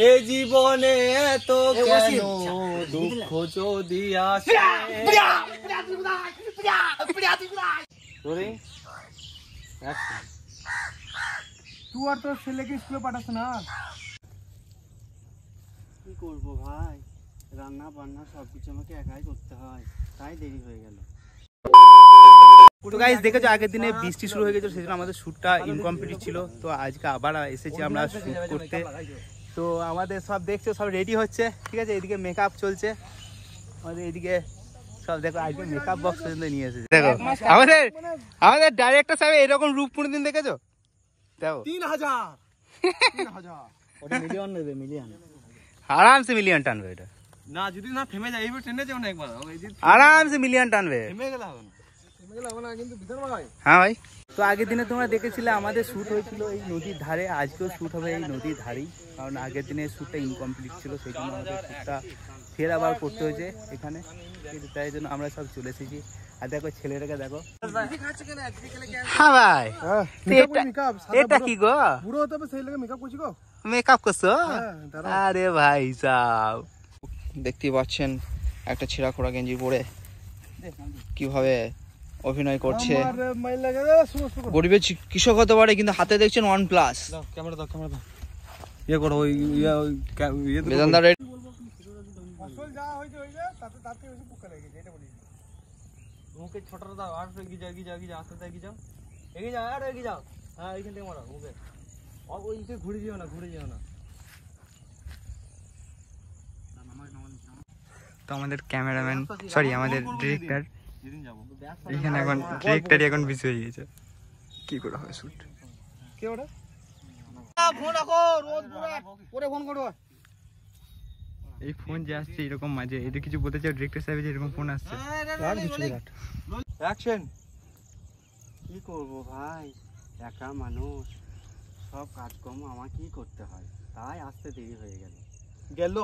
এ জীবনে এত কেন দুঃখ যদি আসে। তুই আর তোর ছেলেকে স্কুলে পাঠাস না? কি করবো ভাই, রান্না বান্না সবকিছু আমাকে একাই করতে হয়, তাই দেরি হয়ে গেল। তো গাইস দেখেছো আগের দিনে বৃষ্টি শুরু হয়ে গেছিল, সেজন্য আমাদের শ্যুটটা ইনকমপ্লিট ছিল। তো আজকে আবার এসেছি আমরা শ্যুট করতে। তো আমাদের সব দেখছো সব রেডি হচ্ছে, ঠিক আছে। এদিকে মেকআপ চলছে, আমাদের এদিকে সব দেখো আজকে মেকআপ বক্স পর্যন্ত নিয়ে এসেছে। দেখো আমাদের ডাইরেক্টর সাহেব এরকম রূপ কোনোদিন দেখেছো? দেখো 3000 ওটা মিলিয়ন নেবে, মিলিয়ন আরামসে মিলিয়ন টানবে এটা। না যদি না থেমে যায়, এইবার ট্রেনে যাও না একবার, আরামসে মিলিয়ন টানবে। থেমে গেলে হবে না, কিন্তু বিধান ভাই। হ্যাঁ ভাই, তো আগের দিনে তোমরা দেখেছিলে আমাদের শ্যুট হয়েছিল এই নদীর ধারে, আজকেও শ্যুট হবে এই নদীর ধারেই। কারণ আগের দিনে শ্যুটটা ইনকমপ্লিট ছিল, সেই জন্য আমাদের শ্যুটটা ফের আবার করতে হয়েছে এখানে। তাই জন্য আমরা সব চলে এসেছি। আর দেখো ছেলেটাকে দেখো। হ্যাঁ ভাই, এটা কি গো? বুড়ো হতে হবে সেই লাগে মেকআপ করছি গো। মেকআপ করছো? আরে ভাই সাব, দেখতেই পাচ্ছেন একটা ছেঁড়া খোড়া গেঞ্জি পরে কিভাবে অভিনয় করছে। গরিবের কৃষক হতে পারে, কিন্তু হাতে দেখছেন OnePlus। ক্যামেরা দাও, ক্যামেরা দাও, ইয়ে করো ওই বেদান্তা রেড। মুখে ছোটটা দাও, আর এগিয়ে যাও, এগিয়ে যাও, এগিয়ে যাও, আস্তে এগিয়ে যাও, এগিয়ে যাও, আর এগিয়ে যাও। হ্যাঁ এইখান থেকে মারো মুখে, ওইদিকে ঘুরে যেও না, ঘুরে যেও না। তো আমাদের ক্যামেরাম্যান, সরি আমাদের ডিরেক্টর এখানে এখন ডিরেক্টরই এখন বিজি হয়ে গেছে। কি করে হবে শুট? কে ওটা? ফোন রাখো, রোজ পরে ফোন করো। এই ফোন যে আসছে এরকম মাঝে, এটা কিছু বলতে চাও ডিরেক্টর সাহেব যে এরকম ফোন আসছে? অ্যাকশন। কি করবো ভাই, একা মানুষ, সব কাজকর্ম আমাকেই করতে হয়, তাই আসতে দেরি হয়ে গেল। গেল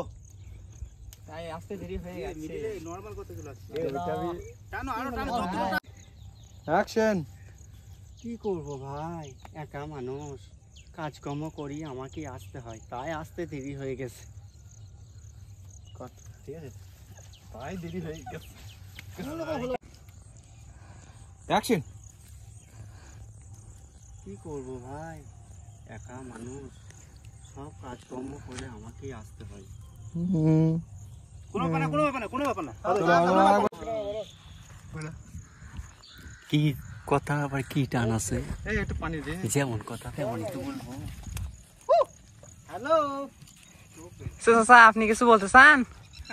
তাই আসতে দেরি হয়ে গেছে। নরমাল করতে চলে আসছে। টানো আরো টানো। অ্যাকশন। কি করবো ভাই, একা মানুষ, কাজকর্ম করি আমাকেই আসতে হয়, তাই আসতে দেরি হয়ে গেছে। ঠিক আছে, তাই দেরি হয়ে গেছে। অ্যাকশন। কি করবো ভাই, একা মানুষ, সব কাজকর্ম করে আমাকেই আসতে হয়। কোনো ব্যাপার না, কোনো ব্যাপার না, কোনো ব্যাপার না। কি কথা আবার কি টান আছে? এই একটু পানি দে। যেমন কথা তেমনই তো বলবো। হ্যালো, চাচা আপনি কিছু বলতে চান?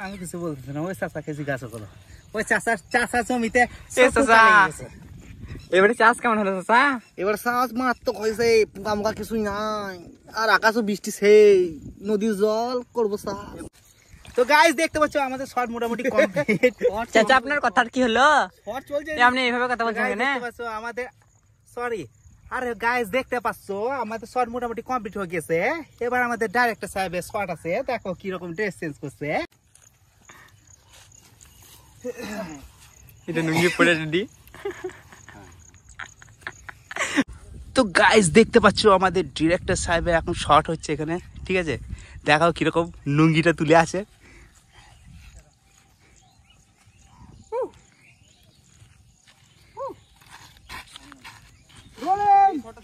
আমি কিছু বলতেছি না, ওই চাচাকে জিজ্ঞাসা করো। ওই চাচা জমিতে এবারে চাষ কেমন হলো চাচা? এবার চাষ মারাত্মক হয়েছে, পোকা কিছুই নাই, আর আকাশও বৃষ্টি সেই, নদীর জল করবো চাষ। তো গাইস দেখতে পাচ্ছ আমাদের শর্ট মোটামুটি কমপ্লিট। চাচা আপনার কথা কি হলো? শর্ট চলছে, আপনি এইভাবে কথা বলছেন কেন? দেখতে পাচ্ছ আমাদের, সরি, আরে গাইস দেখতে পাচ্ছ আমাদের শর্ট মোটামুটি কমপ্লিট হয়ে গেছে। এবার আমাদের ডাইরেক্টর সাহেবের শর্ট আছে, দেখো কি রকম ড্রেস চেঞ্জ করছে। এটা নুঙ্গি পড়ে রেডি। তো গাইস দেখতে পাচ্ছ আমাদের ডিরেক্টর সাহেবের এখন শর্ট হচ্ছে এখানে, ঠিক আছে। দেখাও কিরকম লুঙ্গিটা তুলে আসে।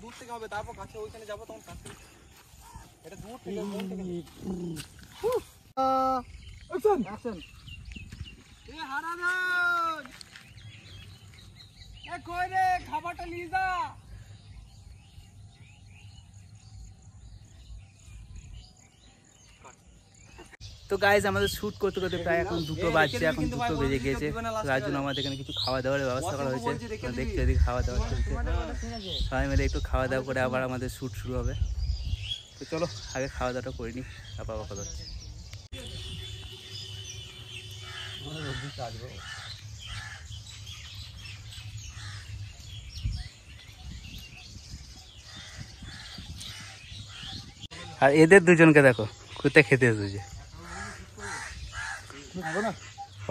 দূর থেকে হবে, তারপর কাছে ওইখানে যাবো, তখন কাছে এটা দূর থেকে অ্যাকশন। অ্যাকশন। এ হারাধন, এ কই রে, খাবারটা নিয়ে যা। তো গাইজ আমাদের শুট করতে করতে প্রায় এখন 2টো বাজছে, এখন 2টো বেজে গিয়েছে। তার জন্য আমাদের এখানে কিছু খাওয়া দাওয়ার ব্যবস্থা করা হয়েছে। দেখতে এদিকে খাওয়া দাওয়া চলছে, সবাই মিলে একটু খাওয়া দাওয়া করে আবার আমাদের শুট শুরু হবে। তো চলো আগে খাওয়া দাওয়াটা করে নিই, তারপর কথা হচ্ছে। আর এদের দুজনকে দেখো কোথায় খেতে এসেছে।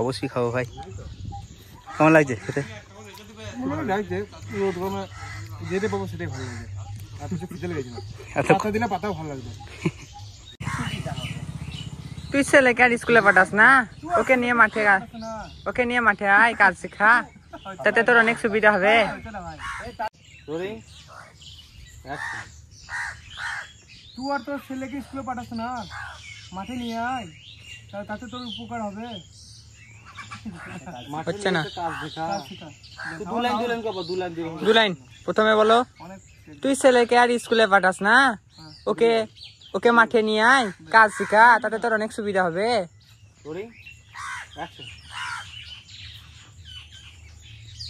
অবশ্যই খাবো ভাই। কেমন লাগছে খেতে? যেতে পাবো সেটাই ভালো লাগে, আর কিছু খেতে লেগেছে না, পাতা দিলে পাতাও ভালো লাগবে। তুই ছেলেকে আর স্কুলে পাঠাস না, ওকে নিয়ে মাঠে আয়, কাজ শেখা, তাতে তোর অনেক সুবিধা হবে। Rolling action. তুই আর তোর ছেলেকে স্কুলে পাঠাস না, মাঠে নিয়ে আয়, তাতে তোর উপকার হবে। হচ্ছে না। কাজ দেখা। কাজ শেখা। দু লাইন করবো, দু লাইন দিবো। 2 লাইন। প্রথমে বলো, অনেক তুই ছেলেকে আর স্কুলে পাঠাস না, ওকে মাঠে নিয়ে আয়, কাজ শেখা, তাতে তোর অনেক সুবিধা হবে। Rolling action.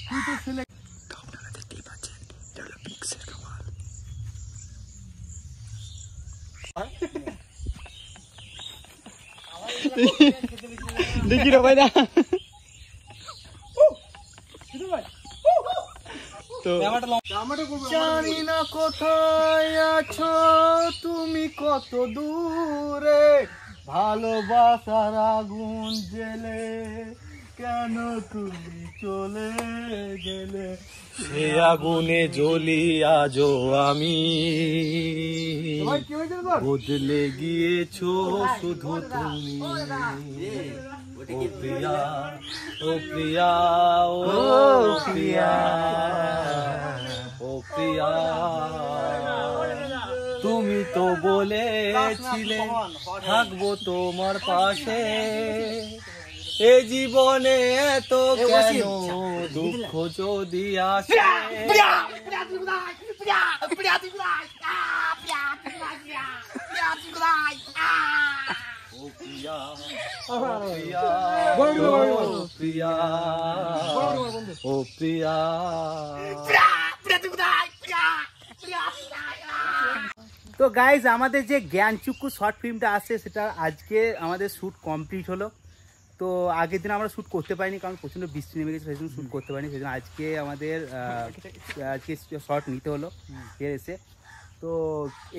তুই তোর ছেলে দেখি রে ভাই না তো জানি না কোথায় আছো তুমি, কত দূরে, ভালোবাসার আগুন জেলে কেন তুমি চলে গেলে, সে আগুনে জ্বলি আজও আমি, কি হয়েছে তোর? বদলে গিয়েছো শুধু তুমি। ও প্রিয়া, ও প্রিয়া, ও প্রিয়া, ও প্রিয়া, তুমি তো বলেছিলে থাকবো তোমার পাশে, এ জীবনে এত কেন দুঃখ যদি আসে। ও প্রিয়া, ও প্রিয়া, ও প্রিয়া, ও প্রিয়া। তো গাইজ আমাদের যে জ্ঞানচক্ষু শর্ট ফিল্মটা আসছে সেটা আজকে আমাদের শ্যুট কমপ্লিট হলো। তো আগের দিন আমরা শ্যুট করতে পারিনি কারণ প্রচণ্ড বৃষ্টি নেমে গেছে, সেই জন্য শ্যুট করতে পারিনি, সেই জন্য আজকে আমাদের আজকে শর্ট নিতে হলো ফিরে এসে। তো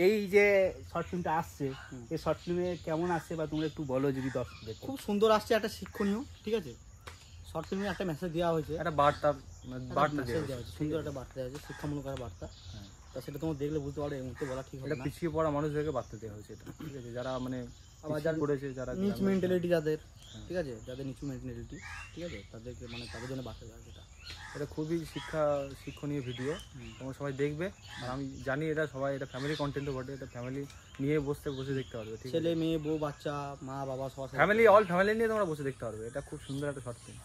এই যে শর্ট ফিল্মটা আসছে, এই শর্ট ফিল্মে কেমন আসছে বা তোমরা একটু বলো যদি দর্শক দেখো। খুব সুন্দর আসছে, একটা শিক্ষণীয়, ঠিক আছে। শর্ট ফিল্মে একটা মেসেজ দেওয়া হয়েছে, একটা বার্তা মেসেজ দেওয়া হয়েছে, সুন্দর একটা বার্তা দেওয়া হয়েছে, শিক্ষামূলক একটা বার্তা। তা সেটা তোমরা দেখলে বুঝতে পারো, এই মুহূর্তে বলা ঠিক হবে এটা না। পিছিয়ে পড়া মানুষদেরকে বার্তা দেওয়া হয়েছে এটা, ঠিক আছে, যারা মানে আবার যারা করেছে, যারা নিচু মেন্টালিটি যাদের, ঠিক আছে, যাদের নিচু মেন্টালিটি, ঠিক আছে, তাদেরকে মানে তাদের জন্য বার্তা দেওয়া সেটা। এটা খুবই শিক্ষণীয় ভিডিও, তোমরা সবাই দেখবে। আর আমি জানি এটা সবাই, এটা ফ্যামিলি কন্টেন্টও বটে, এটা ফ্যামিলি নিয়ে বসে দেখতে পারবে, ঠিক আছে। ছেলে মেয়ে বউ বাচ্চা মা বাবা সবার সাথে ফ্যামিলি অল ফ্যামিলি নিয়ে তোমরা বসে দেখতে পারবে, এটা খুব সুন্দর একটা শর্ট ফিল্ম।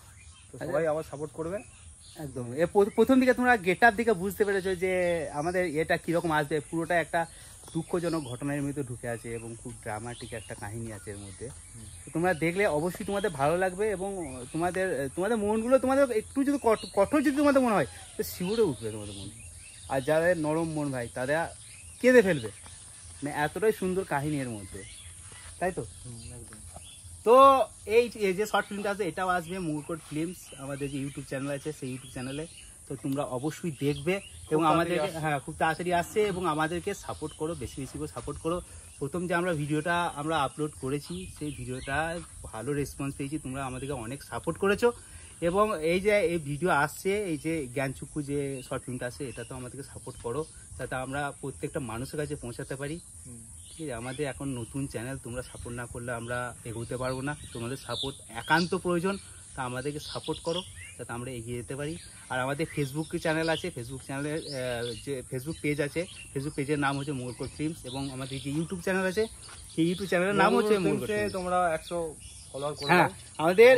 তো সবাই আবার সাপোর্ট করবে। একদম প্রথম দিকে তোমরা গেট আপ দিকে বুঝতে পেরেছো যে আমাদের এটা কিরকম আসবে, পুরোটা একটা দুঃখজনক ঘটনার মধ্যে ঢুকে আছে এবং খুব ড্রামাটিক একটা কাহিনী আছে এর মধ্যে। তো তোমরা দেখলে অবশ্যই তোমাদের ভালো লাগবে এবং তোমাদের মনগুলো তোমাদের একটু যদি কঠোর যদি তোমাদের মনে হয় তো শিউরে উঠবে তোমাদের মন। আর যাদের নরম মন ভাই তারা কেঁদে ফেলবে, মানে এতটাই সুন্দর কাহিনী এর মধ্যে, তাই তো। তো এই যে শর্ট ফিল্মটা আছে এটাও আসবে মুকুট ফিল্মস, আমাদের যে ইউটিউব চ্যানেল আছে সেই ইউটিউব চ্যানেলে। তো তোমরা অবশ্যই দেখবে এবং আমাদের খুব তাড়াতাড়ি আসছে এবং আমাদেরকে সাপোর্ট করো, বেশি বেশি করে সাপোর্ট করো। প্রথম যে আমরা ভিডিওটা আপলোড করেছি সেই ভিডিওটা ভালো রেসপন্স পেয়েছি, তোমরা আমাদেরকে অনেক সাপোর্ট করেছো এবং এই যে এই ভিডিও আসছে, এই যে জ্ঞানচক্ষু যে শর্ট ফিল্মটা আছে এটা তো আমাদেরকে সাপোর্ট করো যাতে আমরা প্রত্যেকটা মানুষের কাছে পৌঁছাতে পারি। ঠিক আছে, আমাদের এখন নতুন চ্যানেল, তোমরা সাপোর্ট না করলে আমরা এগোতে পারবো না, তোমাদের সাপোর্ট একান্ত প্রয়োজন। তা আমাদেরকে সাপোর্ট করো যাতে আমরা এগিয়ে যেতে পারি। আর আমাদের ফেসবুক চ্যানেল আছে, ফেসবুক চ্যানেলের যে ফেসবুক পেজ আছে, ফেসবুক পেজের নাম হচ্ছে মুকুট ফিল্মস এবং আমাদের যে ইউটিউব চ্যানেল আছে সেই ইউটিউব চ্যানেলের নাম হচ্ছে মুকুট ফিল্মস। তোমরা 100 ফলোয়ার করে হ্যাঁ আমাদের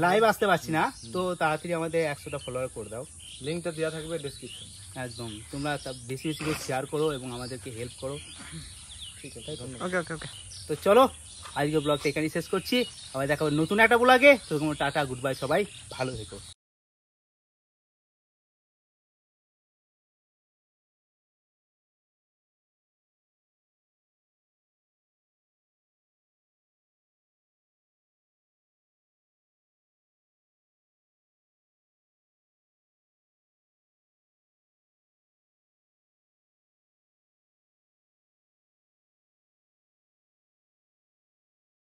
লাইভ আসতে পারছি না, তো তাড়াতাড়ি আমাদের 100টা ফলোয়ার করে দাও, লিংকটা দেওয়া থাকবে ডেসক্রিপশন। একদম তোমরা বেশি বেশি করে শেয়ার করো এবং আমাদেরকে হেল্প করো। ঠিক আছে, ধন্যবাদ। ওকে ওকে ওকে। তো চলো আজকে ব্লগটা এখানেই শেষ করছি, আবার দেখা হবে নতুন একটা ব্লগে। তো টাটা, গুড বাই, সবাই ভালো থেকো।